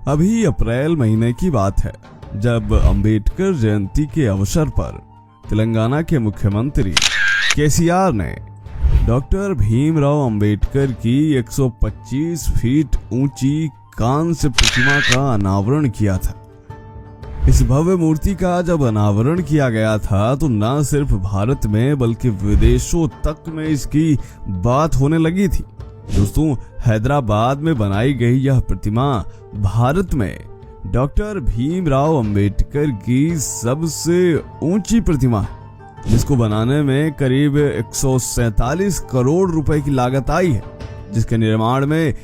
अभी अप्रैल महीने की बात है जब अंबेडकर जयंती के अवसर पर तेलंगाना के मुख्यमंत्री केसीआर ने डॉक्टर भीमराव अंबेडकर की 125 फीट ऊंची कांस्य प्रतिमा का अनावरण किया था। इस भव्य मूर्ति का जब अनावरण किया गया था तो न सिर्फ भारत में बल्कि विदेशों तक में इसकी बात होने लगी थी। दोस्तों, हैदराबाद में बनाई गई यह प्रतिमा भारत में डॉक्टर भीमराव अंबेडकर की सबसे ऊंची प्रतिमा है, जिसको बनाने में करीब 147 करोड़ रुपए की लागत आई है, जिसके निर्माण में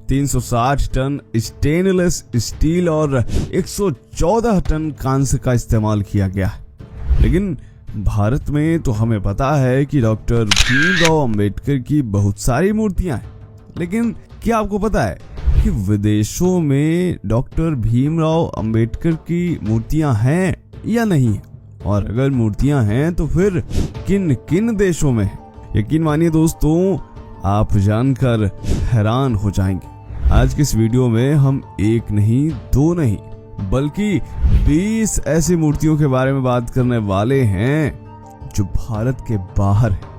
360 टन स्टेनलेस स्टील और 114 टन कांस्य का इस्तेमाल किया गया है। लेकिन भारत में तो हमें पता है कि डॉक्टर भीमराव अंबेडकर की बहुत सारी मूर्तियां हैं, लेकिन क्या आपको पता है कि विदेशों में डॉक्टर भीमराव अंबेडकर की मूर्तियां हैं या नहीं? और अगर मूर्तियां हैं तो फिर किन किन देशों में है? यकीन मानिए दोस्तों, आप जानकर हैरान हो जाएंगे। आज के इस वीडियो में हम एक नहीं, दो नहीं, बल्कि 20 ऐसी मूर्तियों के बारे में बात करने वाले हैं जो भारत के बाहर है।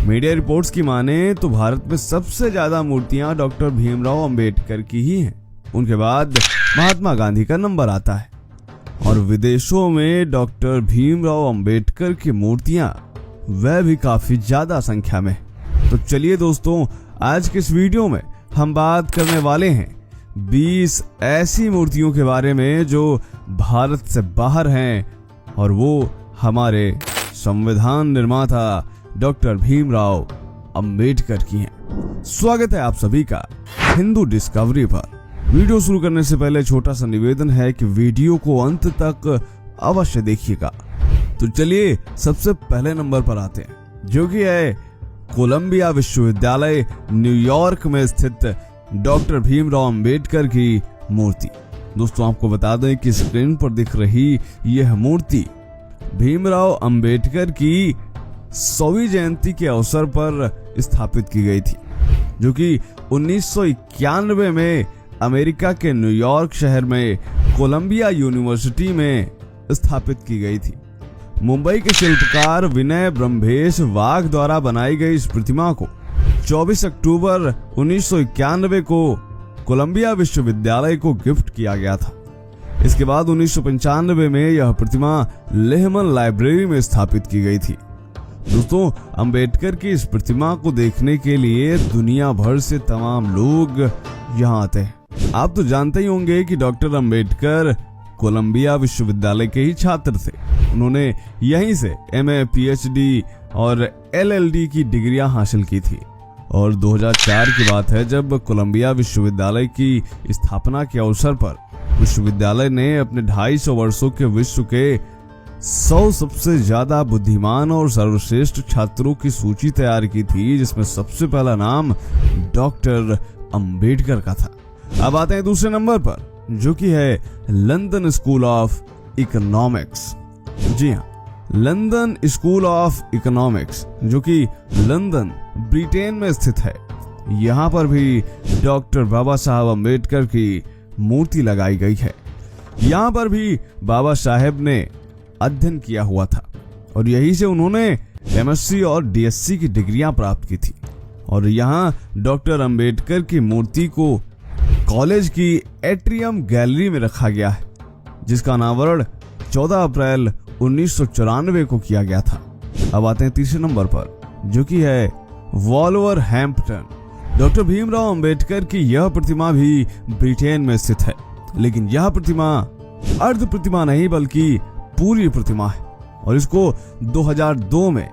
मीडिया रिपोर्ट्स की माने तो भारत में सबसे ज्यादा मूर्तियां डॉक्टर भीमराव अंबेडकर की ही हैं। उनके बाद महात्मा गांधी का नंबर आता है और विदेशों में डॉक्टर भीमराव अंबेडकर की मूर्तियां वह भी काफी ज्यादा संख्या में। तो चलिए दोस्तों, आज के इस वीडियो में हम बात करने वाले हैं 20 ऐसी मूर्तियों के बारे में जो भारत से बाहर हैं और वो हमारे संविधान निर्माता डॉक्टर भीमराव अंबेडकर की हैं। स्वागत है आप सभी का हिंदू डिस्कवरी पर। वीडियो शुरू करने से पहले छोटा सा निवेदन है कि वीडियो को अंत तक अवश्य देखिएगा। तो चलिए सबसे पहले नंबर पर आते हैं, जो कि है कोलंबिया विश्वविद्यालय न्यूयॉर्क में स्थित डॉक्टर भीमराव अंबेडकर की मूर्ति। दोस्तों, आपको बता दें कि स्क्रीन पर दिख रही यह मूर्ति भीमराव अंबेडकर की 100वीं जयंती के अवसर पर स्थापित की गई थी, जो कि 1991 में अमेरिका के न्यूयॉर्क शहर में कोलंबिया यूनिवर्सिटी में स्थापित की गई थी। मुंबई के शिल्पकार विनय ब्रह्मेश वाघ द्वारा बनाई गई इस प्रतिमा को 24 अक्टूबर 1991 को कोलंबिया विश्वविद्यालय को गिफ्ट किया गया था। इसके बाद 1995 में यह प्रतिमा लेहमन लाइब्रेरी में स्थापित की गई थी। दोस्तों, अंबेडकर की इस प्रतिमा को देखने के लिए दुनिया भर से तमाम लोग यहाँ आते हैं। आप तो जानते ही होंगे कि डॉक्टर अंबेडकर कोलंबिया विश्वविद्यालय के ही छात्र थे। उन्होंने यहीं से एमए, पीएचडी और एलएलडी की डिग्रियां हासिल की थी। और 2004 की बात है जब कोलंबिया विश्वविद्यालय की स्थापना के अवसर पर विश्वविद्यालय ने अपने 250 वर्षों के विश्व के 100 सबसे ज्यादा बुद्धिमान और सर्वश्रेष्ठ छात्रों की सूची तैयार की थी, जिसमें सबसे पहला नाम डॉक्टर अंबेडकर का था। अब आते हैं दूसरे नंबर पर, जो कि है लंदन स्कूल ऑफ इकोनॉमिक्स। जी हाँ, लंदन स्कूल ऑफ इकोनॉमिक्स, जो कि लंदन ब्रिटेन में स्थित है। यहाँ पर भी डॉक्टर बाबा साहब अंबेडकर की मूर्ति लगाई गई है। यहाँ पर भी बाबा साहेब ने अध्ययन किया हुआ था और यहीं से उन्होंने एमएससी और डीएससी की डिग्रियां प्राप्त की थी। और यहाँ डॉक्टर अंबेडकर की मूर्ति को कॉलेज की एट्रियम गैलरी में रखा गया है, जिसका अनावरण 14 अप्रैल 1994 को किया गया था। अब आते हैं तीसरे नंबर पर, जो कि है वॉल्वरहैम्पटन। डॉक्टर भीमराव अंबेडकर की यह प्रतिमा भी ब्रिटेन में स्थित है, लेकिन यह प्रतिमा अर्ध प्रतिमा नहीं बल्कि पूरी प्रतिमा है और इसको 2002 में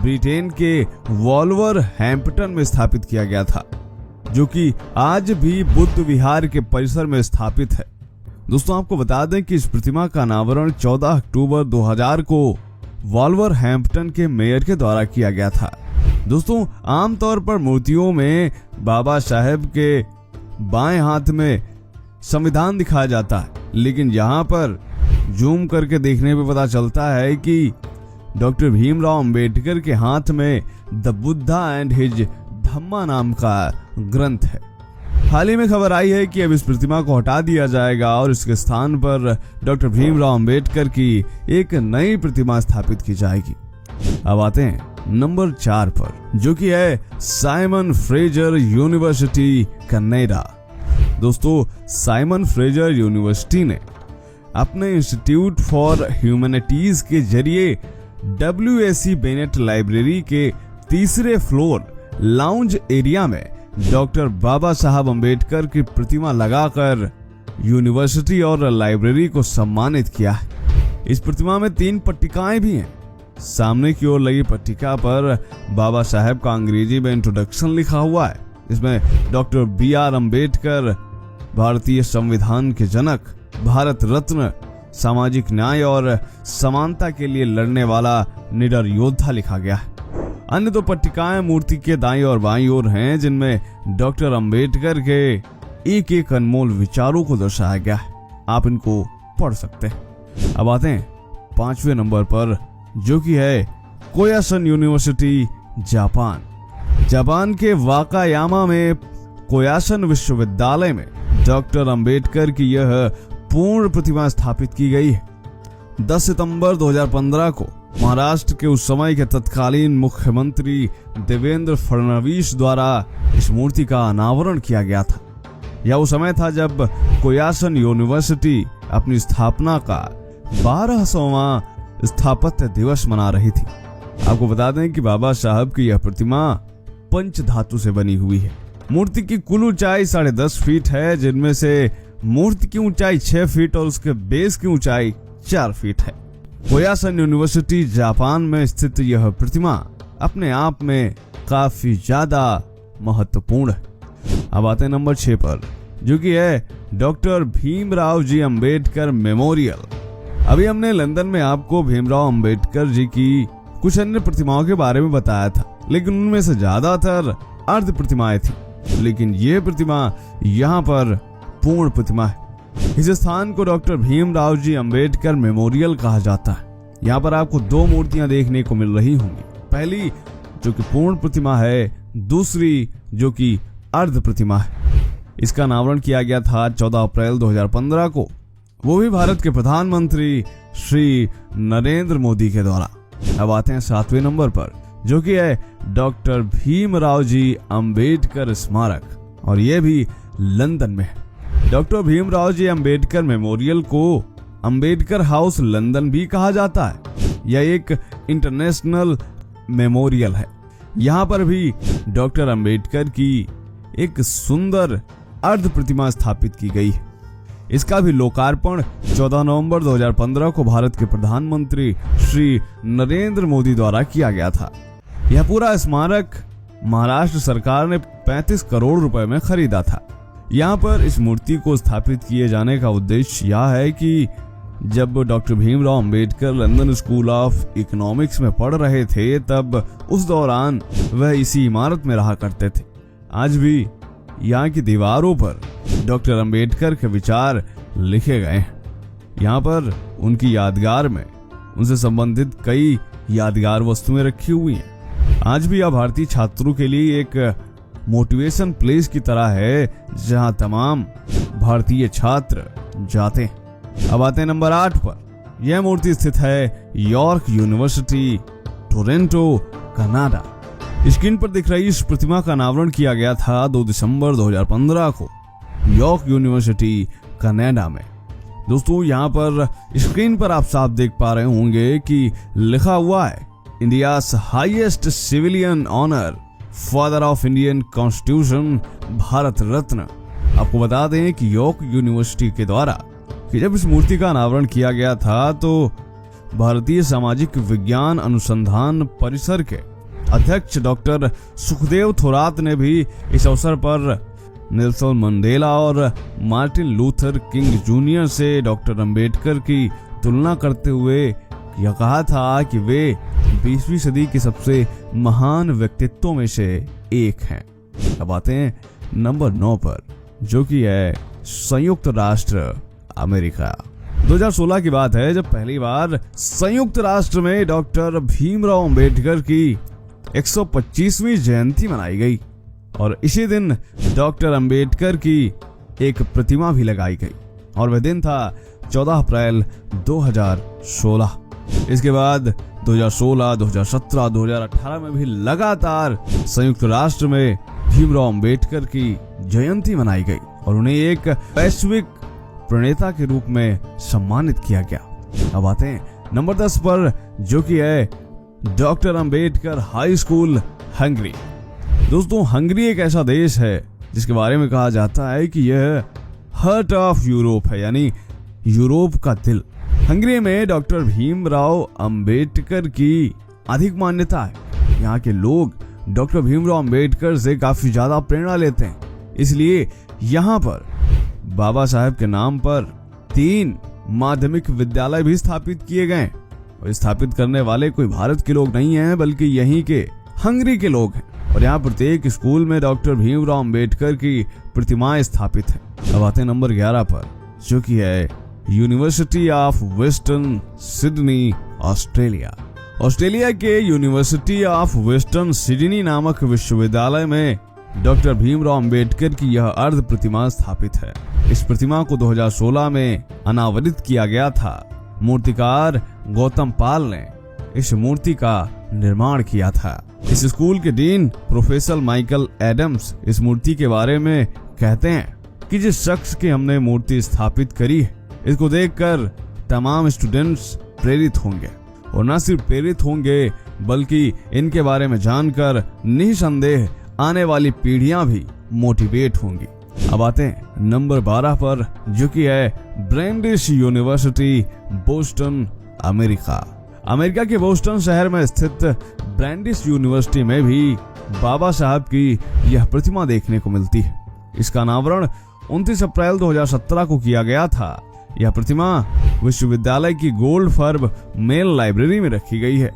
ब्रिटेन के वॉल्वरहैम्पटन में स्थापित किया गया था, जो कि आज भी बुद्ध विहार के परिसर में स्थापित है। दोस्तों, आपको बता दें कि इस प्रतिमा का अनावरण 14 अक्टूबर 2000 को वॉल्वरहैम्पटन के मेयर के द्वारा किया गया था। दोस्तों, आमतौर पर मूर्तियों में बाबा साहेब के बाएं हाथ में संविधान दिखाया जाता है, लेकिन यहाँ पर जूम करके देखने पे पता चलता है कि डॉक्टर भीमराव अंबेडकर के हाथ में द बुद्धा एंड हिज धम्मा नाम का ग्रंथ है। हाल ही में खबर आई है कि अब इस प्रतिमा को हटा दिया जाएगा और इसके स्थान पर डॉक्टर भीमराव अंबेडकर की एक नई प्रतिमा स्थापित की जाएगी। अब आते हैं नंबर 4 पर, जो कि है साइमन फ्रेजर यूनिवर्सिटी कनाडा। दोस्तों, साइमन फ्रेजर यूनिवर्सिटी ने अपने इंस्टीट्यूट फॉर ह्यूमैनिटीज के जरिए WAC बेनेट लाइब्रेरी के तीसरे फ्लोर लाउंज एरिया में डॉक्टर बाबा साहब अंबेडकर की प्रतिमा लगाकर यूनिवर्सिटी और लाइब्रेरी को सम्मानित किया है। इस प्रतिमा में 3 पट्टिकाएं भी हैं। सामने की ओर लगी पट्टिका पर बाबा साहब का अंग्रेजी में इंट्रोडक्शन लिखा हुआ है। इसमें डॉक्टर BR अंबेडकर, भारतीय संविधान के जनक, भारत रत्न, सामाजिक न्याय और समानता के लिए लड़ने वाला निडर योद्धा लिखा गया है। अन्य 2 पट्टिकाएं मूर्ति के दाईं और बाईं ओर हैं, जिनमें डॉक्टर अंबेडकर के एक अनमोल विचारों को दर्शाया गया है। आप इनको पढ़ सकते हैं। अब आते हैं 5वें नंबर पर, जो कि है कोयासन यूनिवर्सिटी जापान। जापान के वाकायामा में कोयासन विश्वविद्यालय में डॉक्टर अंबेडकर की यह पूर्ण प्रतिमा स्थापित की गई है। 10 सितंबर 2015 को महाराष्ट्र के उस समय के तत्कालीन मुख्यमंत्री देवेंद्र फडणवीस द्वारा इस मूर्ति का अनावरण किया गया था। यह वो समय था जब कोयासन यूनिवर्सिटी अपनी स्थापना का 12वां स्थापत्य दिवस मना रही थी। आपको बता दें कि बाबा साहब की यह प्रतिमा पंच धातु से बनी हुई है। मूर्ति की कुल ऊंचाई 10.5 फीट है, जिनमें से मूर्ति की ऊंचाई 6 फीट और उसके बेस की ऊंचाई 4 फीट है। कोयासन यूनिवर्सिटी जापान में स्थित यह प्रतिमा अपने आप में काफी ज्यादा महत्वपूर्ण है। अब आते हैं नंबर 6 पर, जो कि है डॉक्टर भीमराव जी अंबेडकर मेमोरियल। अभी हमने लंदन में आपको भीमराव अंबेडकर जी की कुछ अन्य प्रतिमाओं के बारे में बताया था, लेकिन उनमें से ज्यादातर अर्ध प्रतिमाएं थी, लेकिन ये प्रतिमा यहाँ पर पूर्ण प्रतिमा है। इस स्थान को डॉक्टर भीमराव जी अंबेडकर मेमोरियल कहा जाता है। यहाँ पर आपको 2 मूर्तियां देखने को मिल रही होंगी। पहली जो कि पूर्ण प्रतिमा है, दूसरी जो कि अर्ध प्रतिमा है। इसका अनावरण किया गया था 14 अप्रैल 2015 को, वो भी भारत के प्रधानमंत्री श्री नरेंद्र मोदी के द्वारा। अब आते हैं 7वें नंबर पर, जो कि है डॉक्टर भीमराव जी अंबेडकर स्मारक, और यह भी लंदन में है। डॉक्टर भीमराव जी अंबेडकर मेमोरियल को अंबेडकर हाउस लंदन भी कहा जाता है। यह एक इंटरनेशनल मेमोरियल है। यहाँ पर भी डॉक्टर अंबेडकर की एक सुंदर अर्ध प्रतिमा स्थापित की गई है। इसका भी लोकार्पण 14 नवंबर 2015 को भारत के प्रधानमंत्री श्री नरेंद्र मोदी द्वारा किया गया था। यह पूरा स्मारक महाराष्ट्र सरकार ने 35 करोड़ रुपए में खरीदा था। यहाँ पर इस मूर्ति को स्थापित किए जाने का उद्देश्य यह है कि जब doctor Bhimrao Ambedkar London school of economics में पढ़ रहे थे, तब उस दौरान वह इसी इमारत में रहा करते थे। आज भी यहाँ की दीवारों पर डॉक्टर अंबेडकर के विचार लिखे गए हैं। यहाँ पर उनकी यादगार में उनसे संबंधित कई यादगार वस्तुएं रखी हुई हैं। आज भी यह भारतीय छात्रों के लिए एक मोटिवेशन प्लेस की तरह है, जहां तमाम भारतीय छात्र जाते हैं। अब आते हैं नंबर 8 पर। यह मूर्ति स्थित है York university, Toronto, Canada. Screen पर दिख रही इस प्रतिमा का अनावरण किया गया था 2 दिसंबर 2015 को यॉर्क यूनिवर्सिटी, कनाडा में। दोस्तों, यहाँ पर स्क्रीन पर आप साफ देख पा रहे होंगे कि लिखा हुआ है India's highest civilian honour, father of Indian constitution, Bharat Ratna. आपको बता दें कि यॉर्क यूनिवर्सिटी के द्वारा कि जब इस मूर्ति का अनावरण किया गया था, तो भारतीय सामाजिक विज्ञान अनुसंधान परिसर के अध्यक्ष डॉक्टर सुखदेव थोरात ने भी इस अवसर पर नेल्सन मंडेला और मार्टिन लूथर किंग जूनियर से डॉक्टर अंबेडकर की तुलना करते हुए यह कहा था कि वे 20वीं सदी के सबसे महान व्यक्तित्वों में से एक हैं। अब आते हैं नंबर 9 पर, जो कि है संयुक्त राष्ट्र अमेरिका। 2016 की बात है जब पहली बार संयुक्त राष्ट्र में डॉक्टर भीमराव अंबेडकर की 125वीं जयंती मनाई गई। और इसी दिन डॉक्टर अंबेडकर की एक प्रतिमा भी लगाई गई और वह दिन था 14 अप्रैल 2016। इसके बाद 2016, 2017, 2018 में भी लगातार संयुक्त राष्ट्र में भीमराव अंबेडकर की जयंती मनाई गई और उन्हें एक वैश्विक प्रणेता के रूप में सम्मानित किया गया। अब आते हैं नंबर 10 पर, जो कि है doctor Ambedkar high school, Hungary. दोस्तों, हंगरी एक ऐसा देश है जिसके बारे में कहा जाता है कि यह हार्ट ऑफ यूरोप है, यानी यूरोप का दिल। हंगरी में डॉक्टर भीमराव अंबेडकर की अधिक मान्यता है। यहाँ के लोग डॉक्टर भीमराव अंबेडकर से काफी ज्यादा प्रेरणा लेते हैं, इसलिए यहाँ पर बाबा साहेब के नाम पर 3 माध्यमिक विद्यालय भी स्थापित किए गए और स्थापित करने वाले कोई भारत के लोग नहीं हैं, बल्कि यहीं के हंगरी के लोग हैं। और यहाँ प्रत्येक स्कूल में डॉक्टर भीमराव अंबेडकर की प्रतिमाएं स्थापित हैं। अब आते हैं नंबर 11 पर, जो कि है university of western Sydney, Australia. Australia के यूनिवर्सिटी ऑफ वेस्टर्न सिडनी नामक विश्वविद्यालय में डॉक्टर भीमराव अंबेडकर की यह अर्ध प्रतिमा स्थापित है। इस प्रतिमा को 2016 में अनावरित किया गया था। मूर्तिकार गौतम पाल ने इस मूर्ति का निर्माण किया था। इस स्कूल के डीन प्रोफेसर माइकल एडम्स इस मूर्ति के बारे में कहते हैं कि जिस शख्स की हमने मूर्ति स्थापित करी है, इसको देखकर तमाम स्टूडेंट्स प्रेरित होंगे और न सिर्फ प्रेरित होंगे बल्कि इनके बारे में जानकर निसंदेह आने वाली पीढ़ियां भी मोटिवेट होंगी। अब आते हैं नंबर 12 पर, जो कि है ब्रैंडिश यूनिवर्सिटी, बोस्टन, अमेरिका। अमेरिका के बोस्टन शहर में स्थित ब्रैंडिश यूनिवर्सिटी में भी बाबा साहब की यह प्रतिमा देखने को मिलती है। इसका अनावरण 29 अप्रैल 2017 को किया गया था। यह प्रतिमा विश्वविद्यालय की गोल्ड फर्ब मेल लाइब्रेरी में रखी गई है।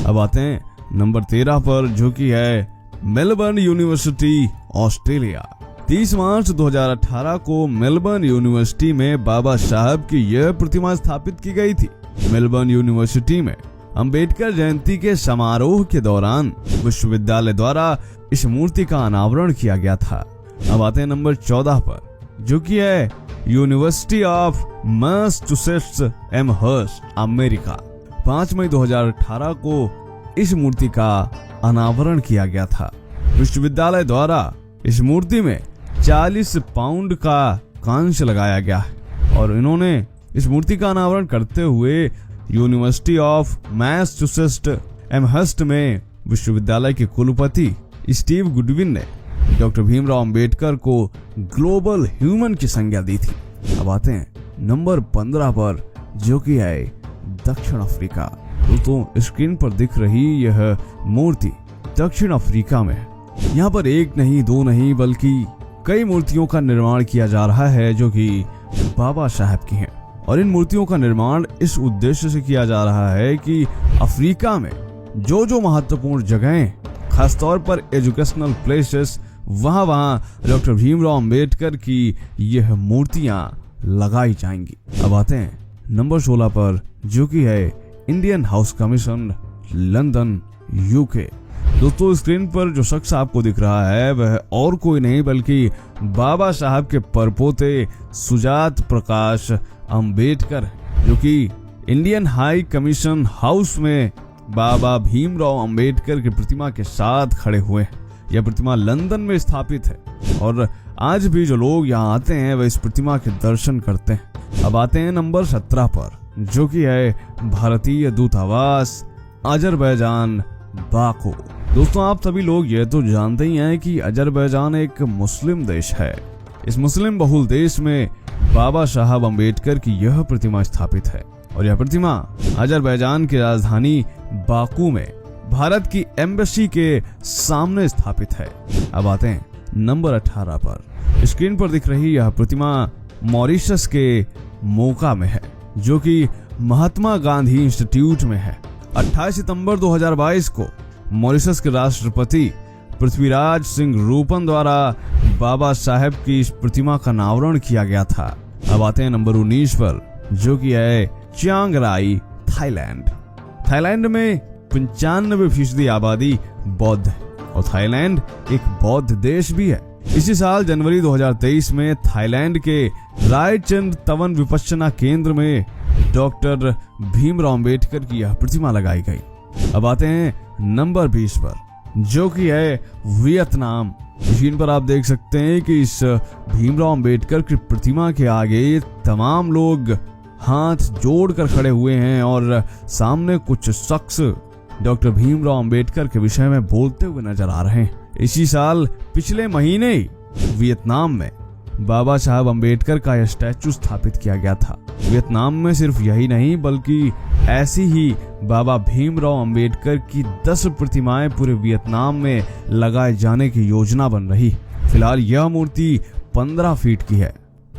अब आते हैं नंबर 13 पर, जो कि है मेलबर्न यूनिवर्सिटी, ऑस्ट्रेलिया। 30 मार्च 2018 को मेलबर्न यूनिवर्सिटी में बाबा साहब की यह प्रतिमा स्थापित की गई थी। मेलबर्न यूनिवर्सिटी में अंबेडकर जयंती के समारोह के दौरान विश्वविद्यालय द्वारा इस मूर्ति का अनावरण किया गया था। अब आते हैं नंबर 14 पर, जो कि है university of Massachusetts Amherst, America. 5 मई 2018 को इस मूर्ति का अनावरण किया गया था। विश्वविद्यालय द्वारा इस मूर्ति में 40 पाउंड का कांच लगाया गया है और इन्होंने इस मूर्ति का अनावरण करते हुए यूनिवर्सिटी ऑफ मैसाचुसेट्स एमहर्स्ट में विश्वविद्यालय के कुलपति स्टीव गुडविन ने डॉक्टर भीमराव अंबेडकर को ग्लोबल ह्यूमन की संज्ञा दी थी। अब आते हैं नंबर 15 पर, जो कि है दक्षिण अफ्रीका। दोस्तों, स्क्रीन पर दिख रही यह मूर्ति दक्षिण अफ्रीका में है। यहाँ पर एक नहीं, दो नहीं, बल्कि कई मूर्तियों का निर्माण किया जा रहा है जो कि बाबा साहब की हैं। और इन मूर्तियों का निर्माण इस उद्देश्य से किया जा रहा है कि अफ्रीका में जो महत्वपूर्ण जगहें, खासतौर पर एजुकेशनल प्लेसेस, वहां डॉक्टर भीमराव अंबेडकर की यह मूर्तियां लगाई जाएंगी। अब आते हैं नंबर 16 पर, जो कि है Indian house commission, London, UK. दोस्तों, स्क्रीन पर जो शख्स आपको दिख रहा है वह और कोई नहीं बल्कि बाबा साहब के परपोते सुजात प्रकाश अंबेडकर, जो कि इंडियन हाई कमीशन हाउस में बाबा भीमराव अंबेडकर की प्रतिमा के साथ खड़े हुए हैं। यह प्रतिमा लंदन में स्थापित है और आज भी जो लोग यहाँ आते हैं वह इस प्रतिमा के दर्शन करते हैं। अब आते हैं नंबर 17 पर, जो कि है भारतीय दूतावास, अजरबैजान, बाकू। दोस्तों, आप सभी लोग ये तो जानते ही हैं कि अजरबैजान एक मुस्लिम देश है। इस मुस्लिम बहुल देश में बाबा साहब अंबेडकर की यह प्रतिमा स्थापित है और यह प्रतिमा अजरबैजान की राजधानी बाकू में भारत की एम्बेसी के सामने स्थापित है। अब आते हैं नंबर 18 पर। स्क्रीन पर दिख रही यह प्रतिमा मॉरिशस के मोका में है, जो कि महात्मा गांधी इंस्टीट्यूट में है। 28 सितंबर 2022 को मॉरिशस के राष्ट्रपति पृथ्वीराज सिंह रूपन द्वारा बाबा साहेब की इस प्रतिमा का अनावरण किया गया था। अब आते हैं नंबर 19 पर, जो कि है चियांग राई, थाईलैंड। थाईलैंड में 95% आबादी बौद्ध है और थाईलैंड एक बौद्ध देश भी है। इसी साल जनवरी 2023 में थाईलैंड के रायचंद तवन विपश्यना केंद्र में डॉक्टर भीमराव अंबेडकर की यह प्रतिमा लगाई गई। अब आते हैं नंबर 20 पर, जो कि है वियतनाम। मशीन पर आप देख सकते हैं कि इस भीमराव अंबेडकर की प्रतिमा के आगे तमाम लोग हाथ जोड़कर खड़े हुए हैं और सामने कुछ शख्स डॉक्टर भीमराव अंबेडकर के विषय में बोलते हुए नजर आ रहे हैं। इसी साल पिछले महीने ही वियतनाम में बाबा साहब अंबेडकर का यह स्टैचू स्थापित किया गया था। वियतनाम में सिर्फ यही नहीं बल्कि ऐसी ही बाबा भीमराव अंबेडकर की 10 प्रतिमाएं पूरे वियतनाम में लगाए जाने की योजना बन रही। फिलहाल यह मूर्ति 15 फीट की है।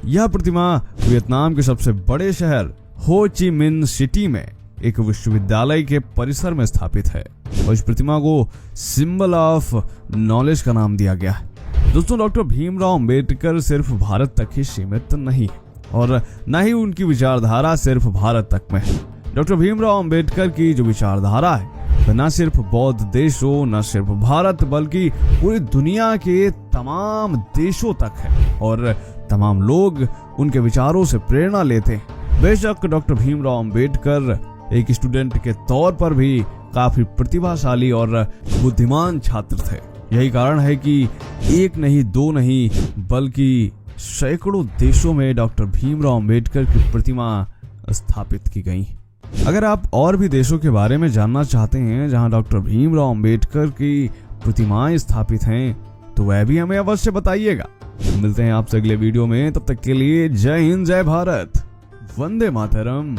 यह प्रतिमा वियतनाम के सबसे बड़े शहर हो ची मिन्ह सिटी में एक विश्वविद्यालय के परिसर में स्थापित है और इस प्रतिमा को सिंबल ऑफ नॉलेज का नाम दिया गया है। दोस्तों, डॉक्टर भीमराव अंबेडकर सिर्फ भारत तक ही सीमित नहीं और न ही उनकी विचारधारा सिर्फ भारत तक में है। डॉक्टर भीमराव अंबेडकर की जो विचारधारा है न सिर्फ बौद्ध देशों, न सिर्फ भारत बल्कि पूरी दुनिया के तमाम देशों तक है और तमाम लोग उनके विचारों से प्रेरणा लेते हैं। बेशक डॉक्टर भीमराव अंबेडकर एक स्टूडेंट के तौर पर भी काफी प्रतिभाशाली और बुद्धिमान छात्र थे। यही कारण है कि एक नहीं, दो नहीं बल्कि सैकड़ों देशों में डॉक्टर भीमराव अंबेडकर की प्रतिमा स्थापित की गई। अगर आप और भी देशों के बारे में जानना चाहते हैं जहां डॉक्टर भीमराव अंबेडकर की प्रतिमाएं स्थापित हैं तो वह भी हमें अवश्य बताइएगा। मिलते हैं आपसे अगले वीडियो में, तब तक के लिए जय हिंद, जय भारत, वंदे मातरम।